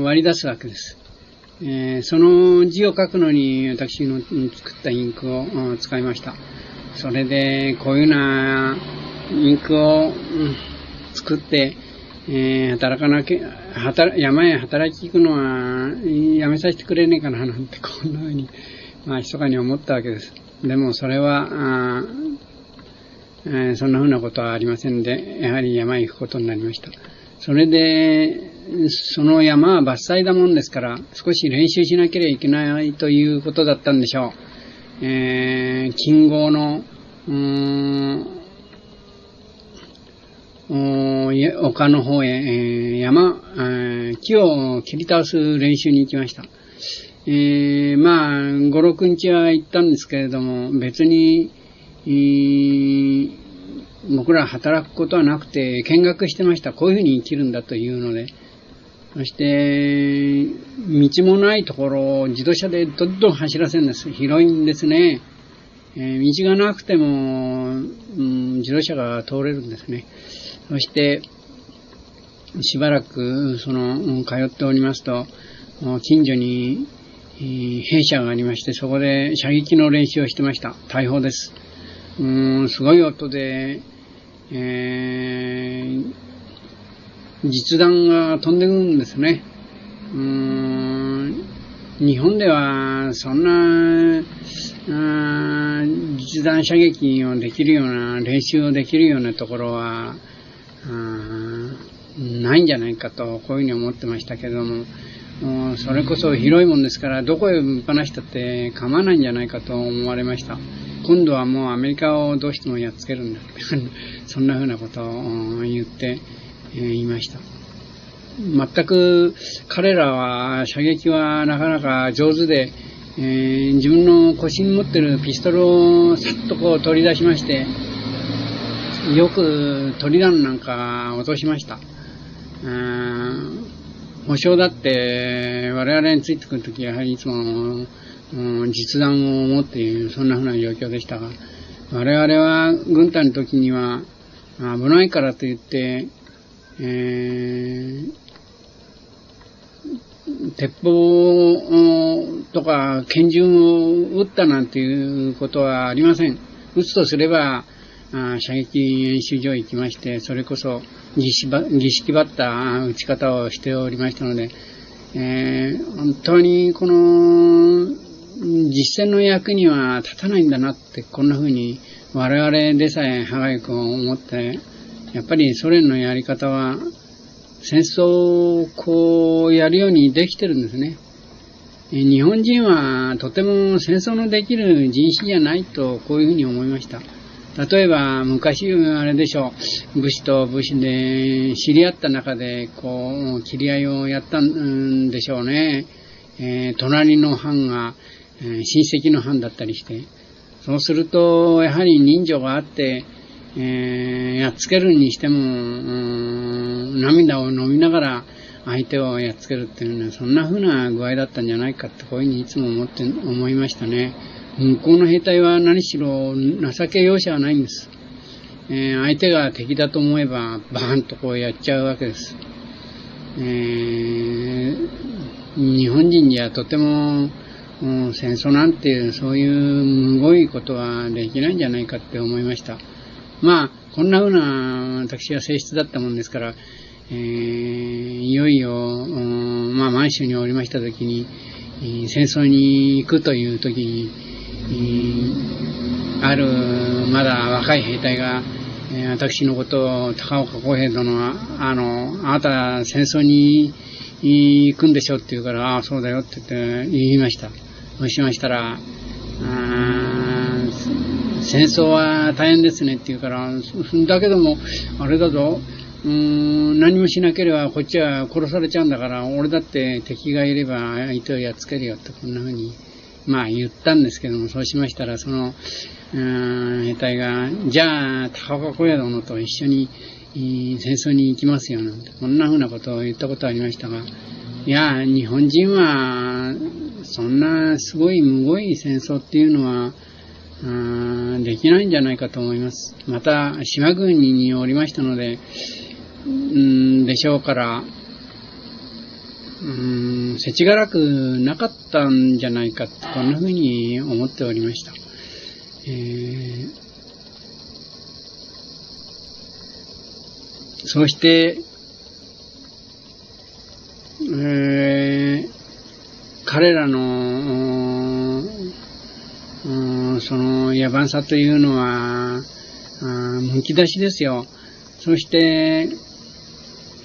割り出すわけです。その字を書くのに私の作ったインクを使いました。それでこういうようなインクを作って、山へ働き行くのはやめさせてくれねえかななんてこんなふうに密かに思ったわけです。でもそれはそんなふうなことはありませんで、やはり山へ行くことになりました。それでその山は伐採だもんですから少し練習しなければいけないということだったんでしょう。近郷の丘の方へ、木を切り倒す練習に行きました。5、6日は行ったんですけれども、別に、僕ら働くことはなくて見学してました。こういうふうに生きるんだというので。そして道もないところを自動車でどんどん走らせるんです。広いんですね。道がなくても、自動車が通れるんですね。そしてしばらく通っておりますと、近所に兵舎がありまして、そこで射撃の練習をしてました。大砲です。すごい音で、実弾が飛んでくるんですね。日本ではそんな実弾射撃をできるような練習をできるようなところはないんじゃないかとこういうふうに思ってましたけども、それこそ広いもんですからどこへぶっ放したって構わないんじゃないかと思われました。今度はもうアメリカをどうしてもやっつけるんだそんなふうなことを言っていました。全く彼らは射撃はなかなか上手で、自分の腰に持ってるピストルをさっとこう取り出しまして、よく鳥弾なんか落としました。保証だって我々についてくるときやはりいつも実弾を持っている、そんなふうな状況でしたが、我々は軍隊の時には危ないからといって、鉄砲とか拳銃を撃ったなんていうことはありません。撃つとすれば射撃演習場へ行きまして、それこそ儀式ばった撃ち方をしておりましたので、本当にこの実戦の役には立たないんだなってこんな風に我々でさえ歯がゆく思って、やっぱりソ連のやり方は戦争をこうやるようにできてるんですね。日本人はとても戦争のできる人種じゃないとこういうふうに思いました。例えば昔あれでしょう、武士と武士で知り合った中でこう切り合いをやったんでしょうね。隣の藩が親戚の藩だったりして、そうするとやはり人情があって、やっつけるにしても涙を飲みながら相手をやっつけるっていうのはそんな風な具合だったんじゃないかってこういうふうにいつも思いましたね。向こうの兵隊は何しろ情け容赦はないんです。相手が敵だと思えばバーンとこうやっちゃうわけです。日本人にはとても戦争なんていうそういうむごいことはできないんじゃないかって思いました。こんな風な私は性質だったもんですから、いよいよ満州におりました時に戦争に行くという時にあるまだ若い兵隊が私のことを高岡浩平殿はあなた戦争に行くんでしょって言うから、ああそうだよって言いました。そうしましたら戦争は大変ですねって言うから、だけどもあれだぞ、何もしなければこっちは殺されちゃうんだから、俺だって敵がいれば相手をやっつけるよってこんな風に言ったんですけども、そうしましたらその兵隊がじゃあ高岡小屋殿と一緒に戦争に行きますよなんてこんな風なことを言ったことありましたが、いや日本人はそんなすごいむごい戦争っていうのはできないんじゃないかと思います。また島国におりましたのででしょうから、世知辛くなかったんじゃないか、こんなふうに思っておりました。そして、彼らの、その野蛮さというのは、むき出しですよ。そして、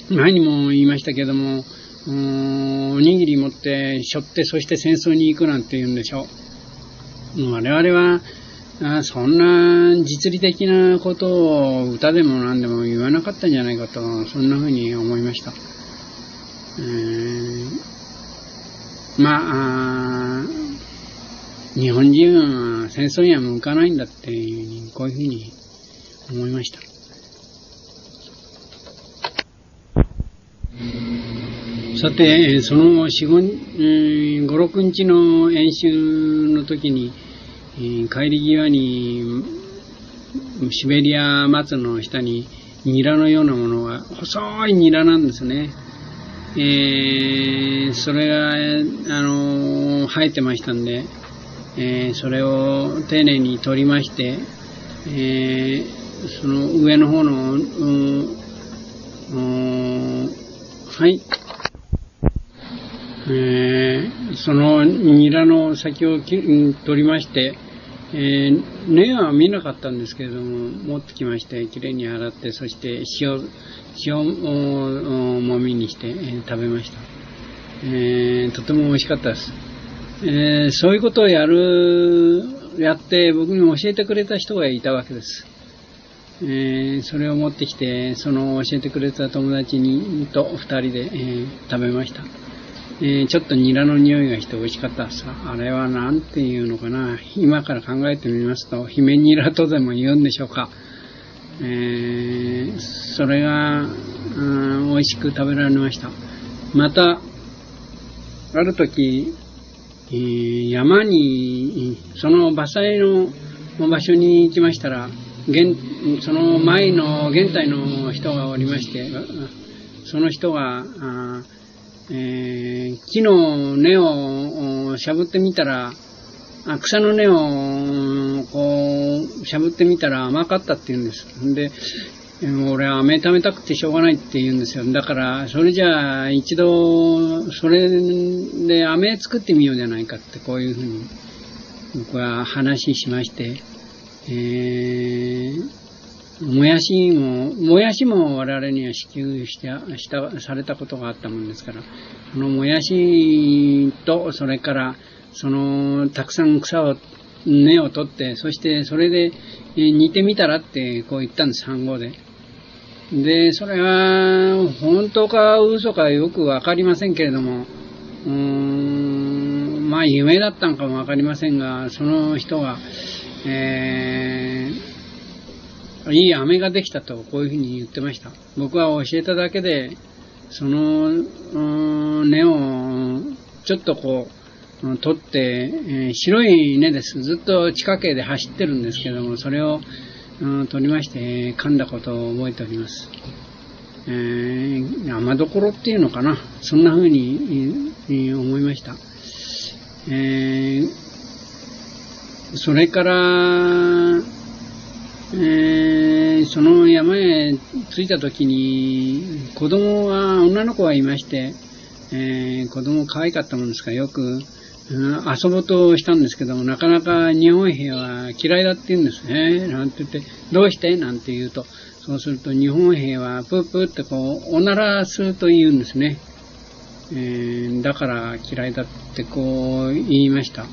前にも言いましたけども、おにぎり持って背負って、そして戦争に行くなんて言うんでしょう。我々は、そんな実利的なことを歌でも何でも言わなかったんじゃないかと、そんなふうに思いました。日本人は戦争には向かないんだって、こういうふうに思いました。さて、その5、6日の演習の時に、帰り際にシベリア松の下にニラのようなものが、細いニラなんですね。それが生えてましたんで、それを丁寧に取りまして、その上の方のそのニラの先を取りまして、根は見なかったんですけれども、持ってきまして、きれいに洗って、そして塩もみにして、食べました。とても美味しかったです。そういうことをやって僕に教えてくれた人がいたわけです。それを持ってきて、その教えてくれた友達と2人で、食べました。ちょっとニラの匂いがして美味しかったです。あれはなんていうのかな。今から考えてみますと、姫ニラとでも言うんでしょうか。それが、美味しく食べられました。また、ある時、山に、その伐採の場所に行きましたら、その前の現代の人がおりまして、その人が、木の根をしゃぶってみたら、草の根をこうしゃぶってみたら甘かったって言うんです。で、俺は飴食べたくてしょうがないって言うんですよ。だからそれじゃあ一度それで飴作ってみようじゃないかって、こういうふうに僕は話しまして、もやしも我々には支給されたことがあったもんですから、そのもやしと、それからたくさん根を取って、そしてそれで煮てみたらってこう言ったんです、飯盒で。で、それは本当か嘘かよくわかりませんけれども、夢だったのかもわかりませんが、その人が、いい飴ができたと、こういうふうに言ってました。僕は教えただけで、その根をちょっとこう取って、白い根です。ずっと地下茎で走ってるんですけども、それを取りまして噛んだことを覚えております。甘どころっていうのかな、そんなふうに思いました。それからその山へ着いた時に女の子がいまして、子供可愛かったもんですからよく、遊ぼうとしたんですけども、なかなか日本兵は嫌いだって言うんですね。なんて言って、どうしてなんて言うと、そうすると日本兵はプープーってこうおならすると言うんですね。だから嫌いだってこう言いました。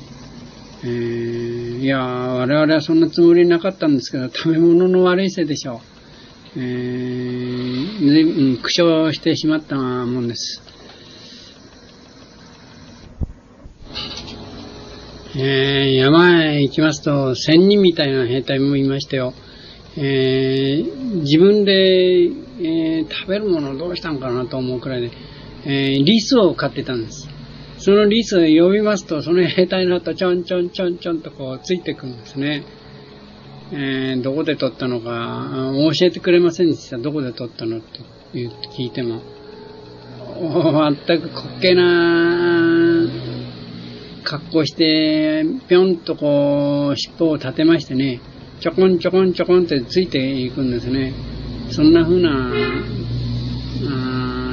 いや我々はそんなつもりなかったんですけど、食べ物の悪いせいでしょう。苦笑してしまったもんです。山へ行きますと1000人みたいな兵隊もいましたよ。自分で、食べるものをどうしたんかなと思うくらいで、リスを飼ってたんです。そのリスを呼びますと、その兵隊の後ちょんちょんちょんちょんとこうついてくるんですね。どこで取ったのか教えてくれませんでした。どこで取ったのって聞いても、全く滑稽な格好して、ぴょんとこう、尻尾を立てましてね、ちょこんちょこんちょこんってついていくんですね。そんな風な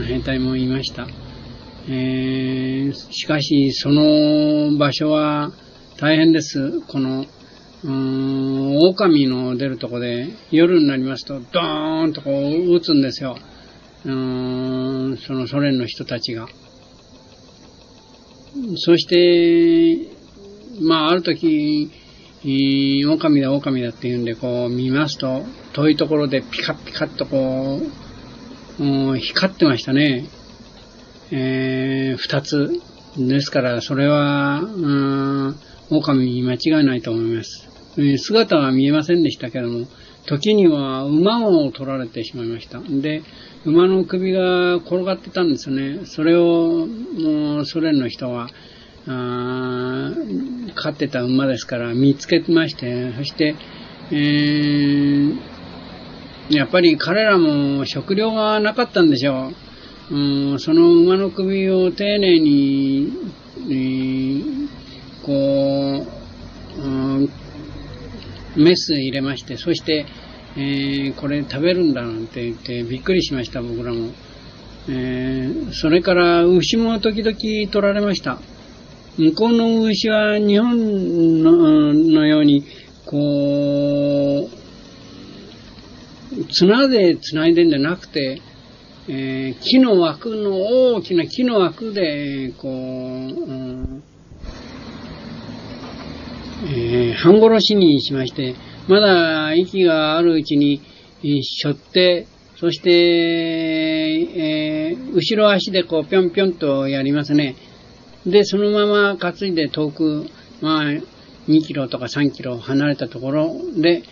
兵隊もいました。しかし、その場所は大変です。この、狼の出るとこで、夜になりますと、ドーンとこう、撃つんですよ。そのソ連の人たちが。そして、ある時、狼だっていうんで、こう見ますと、遠いところでピカピカっとこう、光ってましたね。二つ。ですから、それは、狼に間違いないと思います。姿は見えませんでしたけども、時には馬を取られてしまいました。で、馬の首が転がってたんですよね。それを、ソ連の人は、飼ってた馬ですから見つけまして、そして、やっぱり彼らも食料がなかったんでしょう。その馬の首を丁寧に、こう、メス入れまして、そして、これ食べるんだなんて言ってびっくりしました、僕らも。それから牛も時々取られました。向こうの牛は日本のように、こう、綱で繋いでんじゃなくて、木の枠の、大きな木の枠で、こう、半殺しにしまして、まだ息があるうちに背負って、そして、後ろ足でこうぴょんぴょんとやりますね。で、そのまま担いで遠く、2キロとか3キロ離れたところで、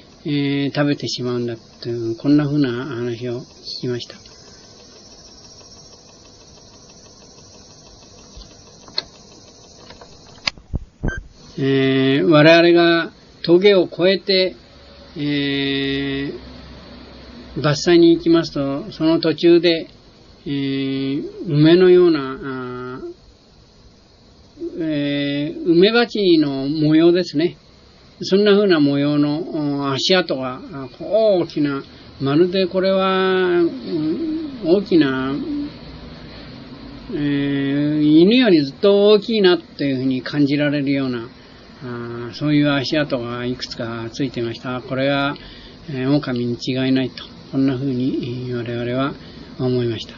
食べてしまうんだっていう、こんな風な話を聞きました。我々が峠を越えて、伐採に行きますと、その途中で、梅のような、梅鉢の模様ですね。そんな風な模様の足跡が大きな、まるでこれは大きな、犬よりずっと大きいなっていうふうに感じられるような、そういう足跡がいくつかついていました。これは、狼に違いないと、こんな風に我々は思いました。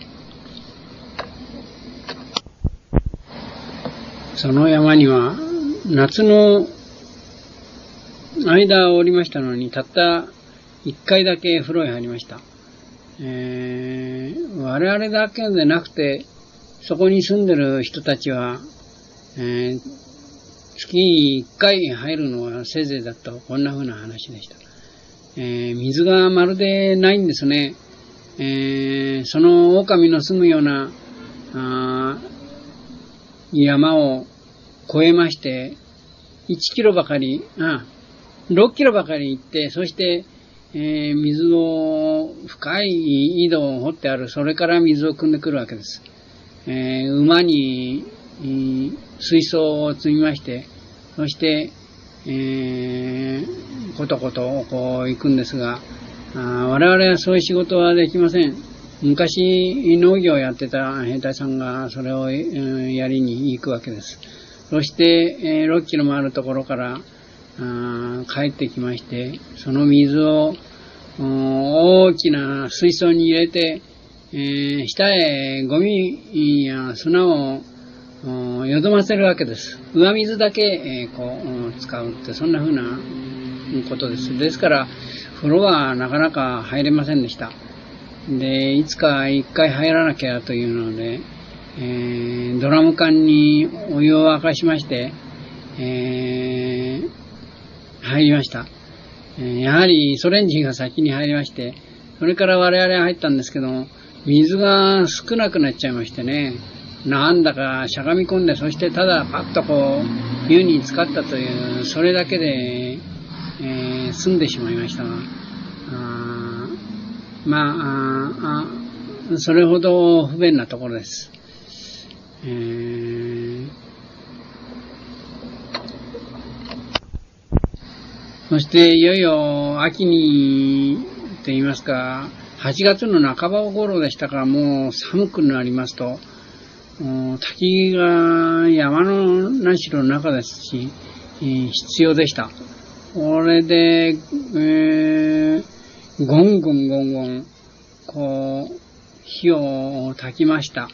その山には夏の間おりましたのに、たった1回だけ風呂へ入りました。我々だけでなくて、そこに住んでる人たちは、月に1回入るのはせいぜいだった、こんな風な話でした。水がまるでないんですね。その狼の住むような山を越えまして、1キロばかり、6キロばかり行って、そして、水を、深い井戸を掘ってある、それから水を汲んでくるわけです。馬に、水槽を積みまして、そして、ことことこう行くんですが、我々はそういう仕事はできません。昔農業をやってた兵隊さんがそれをやりに行くわけです。そして6キロもあるところから帰ってきまして、その水を大きな水槽に入れて、下へゴミや砂をよどませるわけです。上水だけこう使うって、そんな風なことです。ですから風呂はなかなか入れませんでした。で、いつか一回入らなきゃというので、ドラム缶にお湯を沸かしまして、入りました。やはりソ連人が先に入りまして、それから我々は入ったんですけども、水が少なくなっちゃいましてね、なんだかしゃがみ込んで、そしてただパッとこう湯に浸かったという、それだけで、済んでしまいましたが、それほど不便なところです。そしていよいよ秋にと言いますか、8月の半ば頃でしたから、もう寒くなりますと、滝が山の何しろの中ですし、必要でした。これで、ゴンゴンゴンゴン、火を焚きました。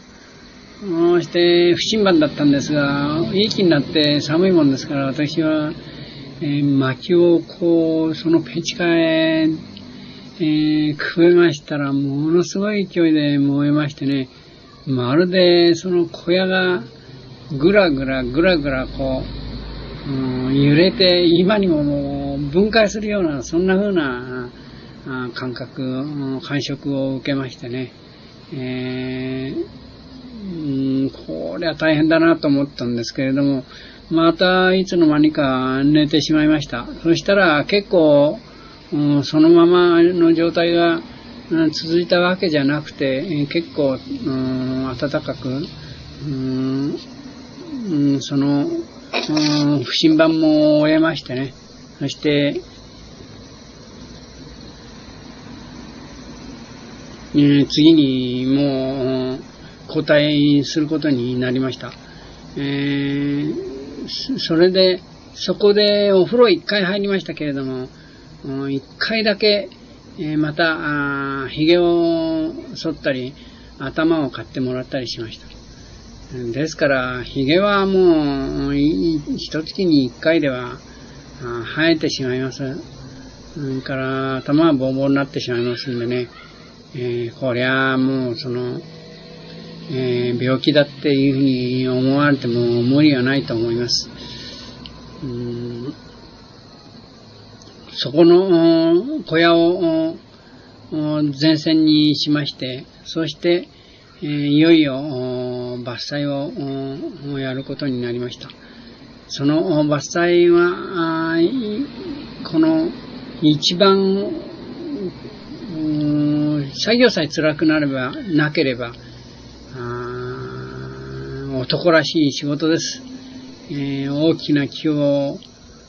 そして不審判だったんですが、いい気になって寒いもんですから、私は、薪をそのペンチカへ、くべましたら、ものすごい勢いで燃えましてね、まるでその小屋がぐらぐら揺れて、今にももう分解するような、そんな風な感触を受けましてね、こりゃ大変だなと思ったんですけれども、またいつの間にか寝てしまいました。そしたら結構、そのままの状態が続いたわけじゃなくて、結構、暖かく、その、不審判も終えましてね、そして、次にもう交代することになりました。それで、そこでお風呂1回入りましたけれども、1回だけ、また、髭を剃ったり、頭を買ってもらったりしました。ですから、髭はもう、一月に1回では生えてしまいます。それから、頭はボーボーになってしまいますんでね、こりゃもう病気だっていうふうに思われても無理はないと思います。そこの小屋を前線にしまして、そしていよいよ伐採をやることになりました。その伐採はこの一番作業さえ辛くなければ男らしい仕事です。大きな木を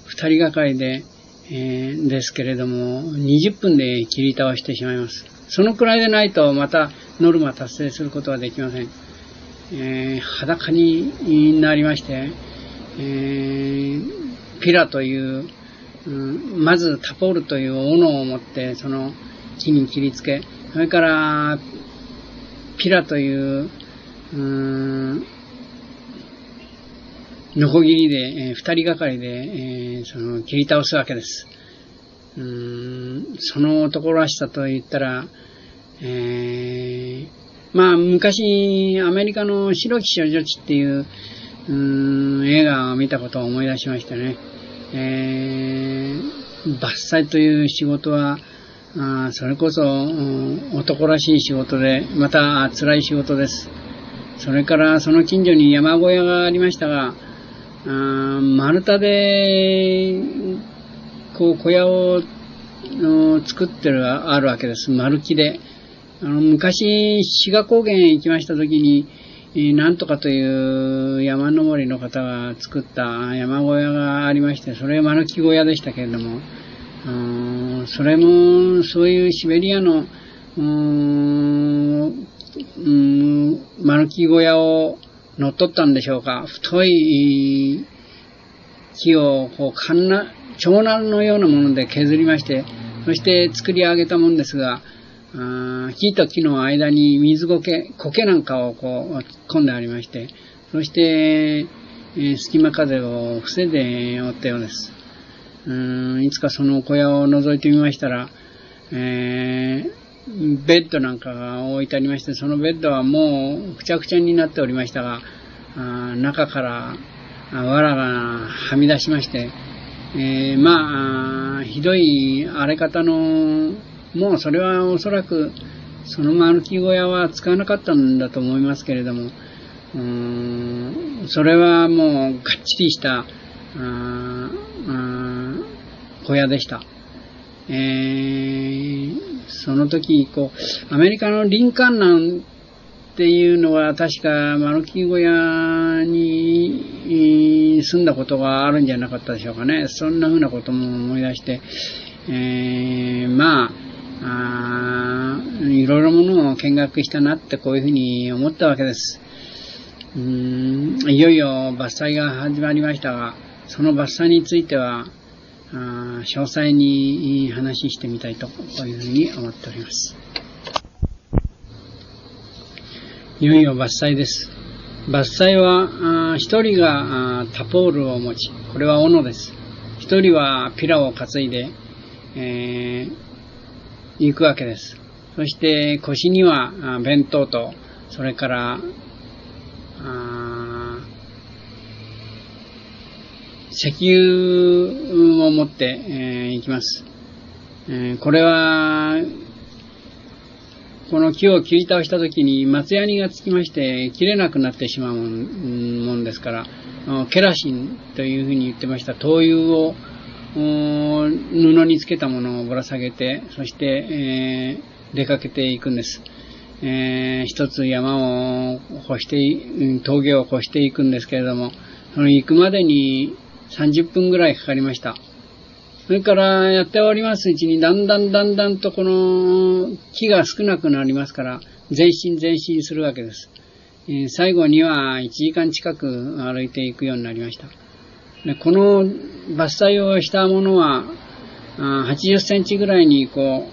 2人がかりで、ですけれども20分で切り倒してしまいます。そのくらいでないとまたノルマ達成することはできません。裸になりまして、ピラという、まずタポールという斧を持ってその木に切りつけ、それからピラというノコギリで、2人がかりで、その切り倒すわけです。その男らしさといったら、昔アメリカの白き少女地っていう映画を見たことを思い出しましたね。伐採という仕事はそれこそ男らしい仕事で、また辛い仕事です。それからその近所に山小屋がありましたが、丸太で小屋を作ってあるわけです。丸木で。昔志賀高原へ行きました時に、なんとかという山登りの方が作った山小屋がありまして、それは丸木小屋でしたけれども、それもそういうシベリアの丸木小屋を乗っ取ったんでしょうか。太い木を長男のようなもので削りまして、そして作り上げたもんですが、木と木の間に苔なんかを突っ込んでありまして、そして隙間風を防いでおったようです。いつかその小屋を覗いてみましたら、ベッドなんかが置いてありまして、そのベッドはもうくちゃくちゃになっておりましたが、中から藁がはみ出しまして、ひどい荒れ方の、もうそれはおそらくその丸木小屋は使わなかったんだと思いますけれども、それはもうがっちりした小屋でした。その時アメリカのリンカーンなんっていうのは確か丸木小屋に住んだことがあるんじゃなかったでしょうかね。そんな風なことも思い出して、いろいろものを見学したなってこういうふうに思ったわけです。いよいよ伐採が始まりましたが、その伐採については詳細に話してみたいとこういうふうに思っております。いよいよ伐採です。伐採は一人がタポールを持ち、これは斧です。一人はピラを担いで、行くわけです。そして腰には弁当と、それから石油を持って、行きます。これはこの木を切り倒したときに松ヤニがつきまして切れなくなってしまうもんですから、ケラシンというふうに言ってました灯油を布につけたものをぶら下げて、そして、出かけていくんです。一つ山を越して峠を越していくんですけれども、その行くまでに30分ぐらいかかりました。それからやっておりますうちにだんだんとこの木が少なくなりますから前進するわけです。最後には1時間近く歩いていくようになりました。でこの伐採をしたものは80センチぐらいに長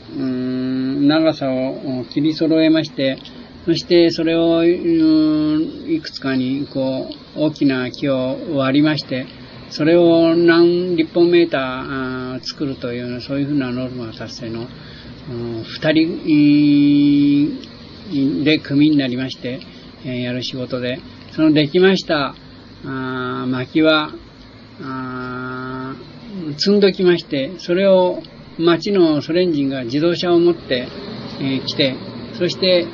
さを切り揃えまして、そしてそれをいくつかに大きな木を割りまして、それを何立方メーター作るというような、そういうふうなノルマ達成の2人で組になりまして、やる仕事で、そのできました薪は積んどきまして、それを町のソ連人が自動車を持って来て、そして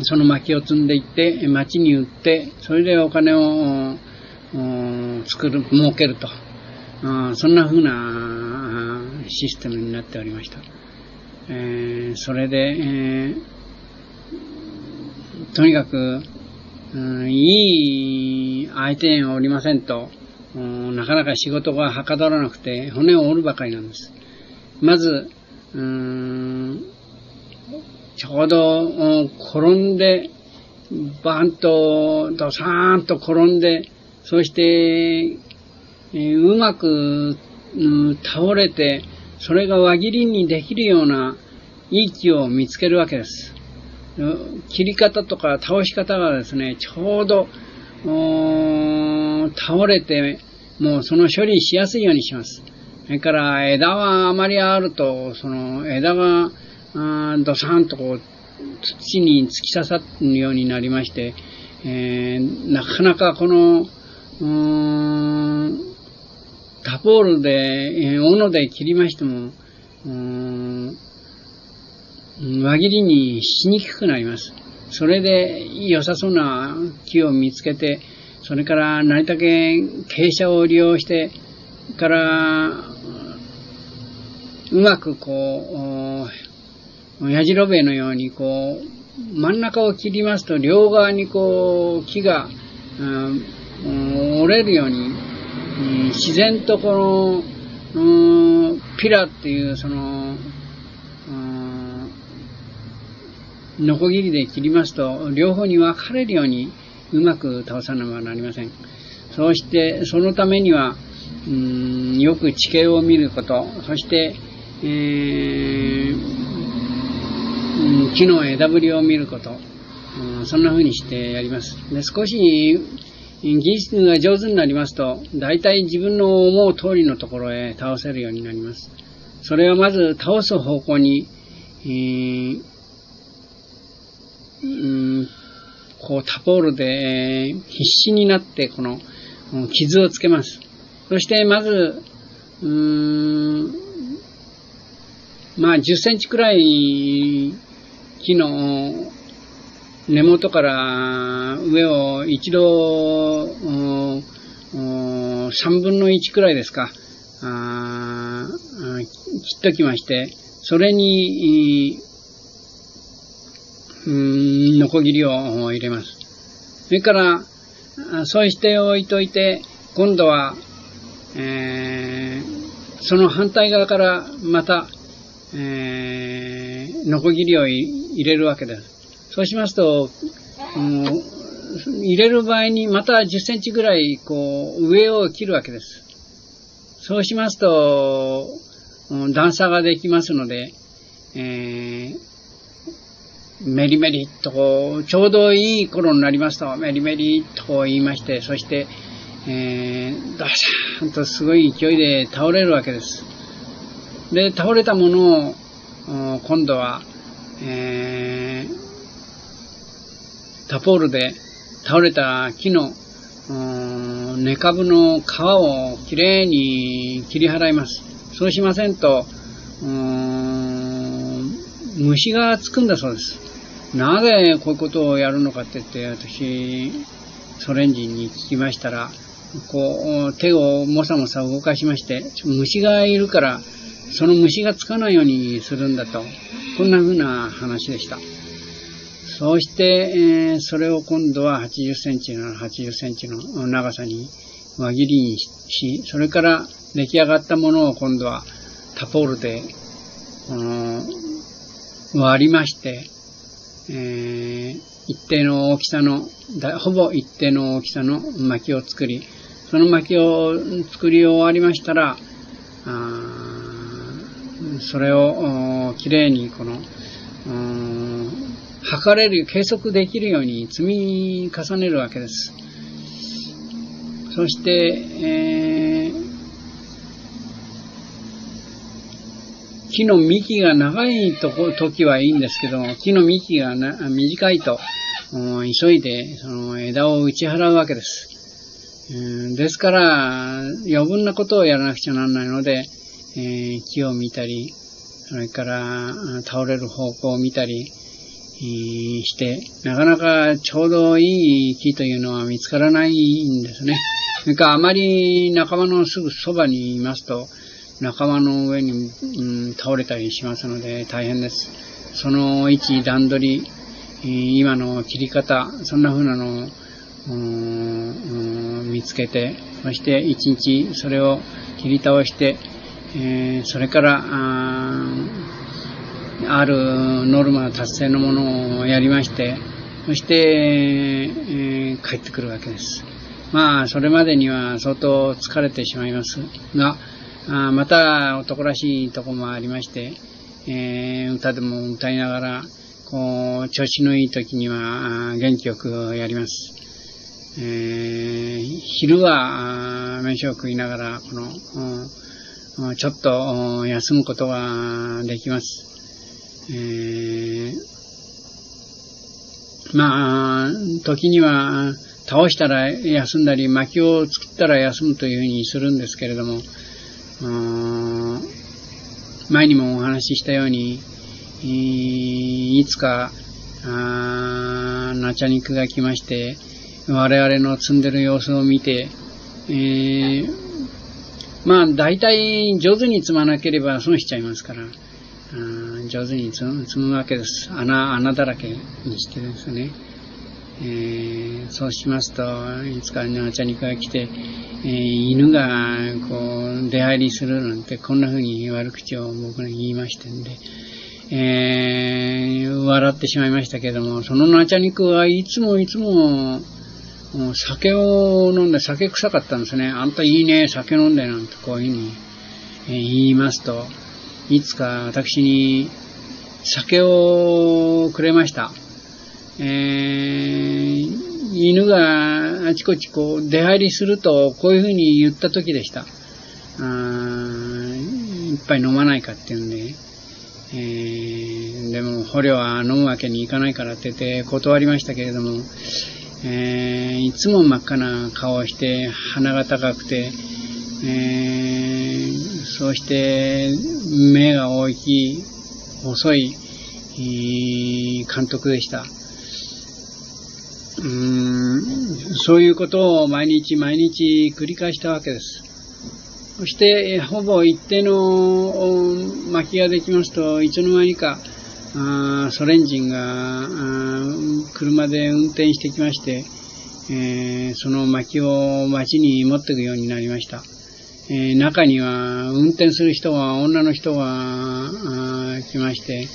その薪を積んでいって町に売って、それでお金を儲けると、そんな風なシステムになっておりました。それで、とにかくいい相手がおりませんと、なかなか仕事がはかどらなくて骨を折るばかりなんです。まずちょうど転んでバンとドサーンと転んで、そしてうまく倒れて、それが輪切りにできるようないい木を見つけるわけです。切り方とか倒し方がですね、ちょうど倒れて、もうその処理しやすいようにします。それから枝はあまりあると、その枝がドサンと土に突き刺さるようになりまして、なかなかこのタポールで斧で切りましても輪切りにしにくくなります。それで良さそうな木を見つけて、それからなりたけ傾斜を利用してからうまくやじろべえのように真ん中を切りますと、両側に木が折れるように自然とピラっていうそのノコギリで切りますと、両方に分かれるようにうまく倒さねばなりません。そうしてそのためにはよく地形を見ること、そして木の枝ぶりを見ること、そんな風にしてやります。で、少し技術が上手になりますと、大体自分の思う通りのところへ倒せるようになります。それはまず倒す方向に、タポールで必死になってこの傷をつけます。そしてまず10センチくらい木の根元から上を一度3分の1くらいですか、切っときまして、それにノコギリを入れます。それから、そうして置いといて、今度は、その反対側からまた、ノコギリを入れるわけです。そうしますと、入れる場合にまた10センチぐらい上を切るわけです。そうしますと段差ができますので、メリメリっとちょうどいい頃になりますとメリメリっと言いまして、そして、ダシャーンとすごい勢いで倒れるわけです。で、倒れたものを今度は、タポールで倒れた木の根株の皮をきれいに切り払います。そうしませんと虫がつくんだそうです。なぜこういうことをやるのかって言って私ソ連人に聞きましたら、手をもさもさ動かしまして、虫がいるからその虫がつかないようにするんだと、こんな風な話でした。そうして、それを今度は80センチなら80センチの長さに輪切りにし、それから出来上がったものを今度はタポールで割りまして、一定の大きさの、ほぼ一定の大きさの薪を作り、その薪を作り終わりましたら、それをきれいに測れる、計測できるように積み重ねるわけです。そして、木の幹が長い時はいいんですけど、木の幹が短いと急いでその枝を打ち払うわけです。ですから余分なことをやらなくちゃならないので、木を見たり、それから倒れる方向を見たりして、なかなかちょうどいい木というのは見つからないんですね。それからあまり仲間のすぐそばにいますと、仲間の上に、倒れたりしますので大変です。その位置、段取り、今の切り方、そんな風なのを見つけて、そして一日それを切り倒して、それからあるノルマ達成のものをやりまして、そして、帰ってくるわけです。まあそれまでには相当疲れてしまいますが、また男らしいところもありまして、歌でも歌いながら調子のいい時には元気よくやります。昼は飯を食いながらちょっと休むことができます。まあ時には倒したら休んだり、薪を作ったら休むというふうにするんですけれども、前にもお話ししたように、いつかナチャニクが来まして、我々の積んでる様子を見て、まあ大体上手に積まなければ損しちゃいますから、上手に積むわけです。穴だらけにしてですね。そうしますと、いつかナチャニクが来て、犬が出入りするなんて、こんな風に悪口を僕に言いましてんで、笑ってしまいましたけれども、そのナチャニクはいつも酒を飲んで、酒臭かったんですね。あんたいいね、酒飲んでなんてこういうふうに言いますと、いつか私に酒をくれました。犬があちこち出入りするとこういうふうに言った時でした。一杯飲まないかっていうんで、でも捕虜は飲むわけにいかないからって言って断りましたけれども、いつも真っ赤な顔をして鼻が高くて、そうして目が大きい細い監督でした。そういうことを毎日繰り返したわけです。そしてほぼ一定の薪ができますと、いつの間にかソ連人が車で運転してきまして、その薪を町に持っていくようになりました。中には運転する人は女の人が来まして、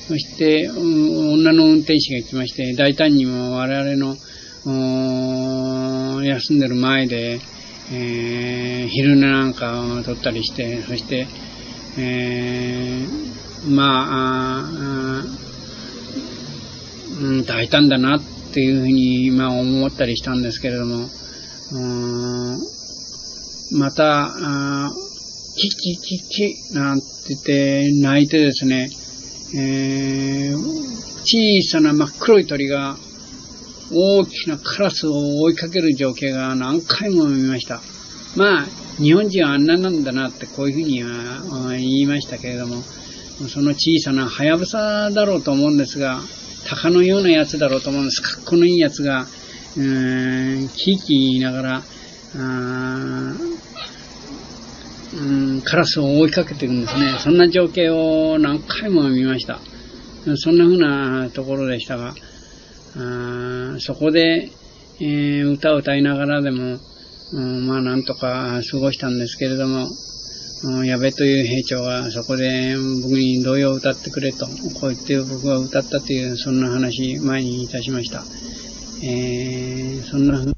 そして女の運転手が来まして、大胆にも我々の休んでる前で、昼寝なんかを取ったりして、そして、大胆だなっていうふうに思ったりしたんですけれども、また、キキキキなんて言って鳴いてですね、小さな真っ黒い鳥が大きなカラスを追いかける情景が何回も見ました。日本人はあんななんだなってこういうふうには言いましたけれども、その小さなハヤブサだろうと思うんですが、鷹のようなやつだろうと思うんです。かっこのいいやつが、キーキー言いながら、カラスを追いかけていくんですね。そんな情景を何回も見ました。そんな風なところでしたが、そこで、歌を歌いながらでも、なんとか過ごしたんですけれども、矢部という兵長がそこで僕に童謡を歌ってくれと、こう言って僕が歌ったという、そんな話前にいたしました。そんな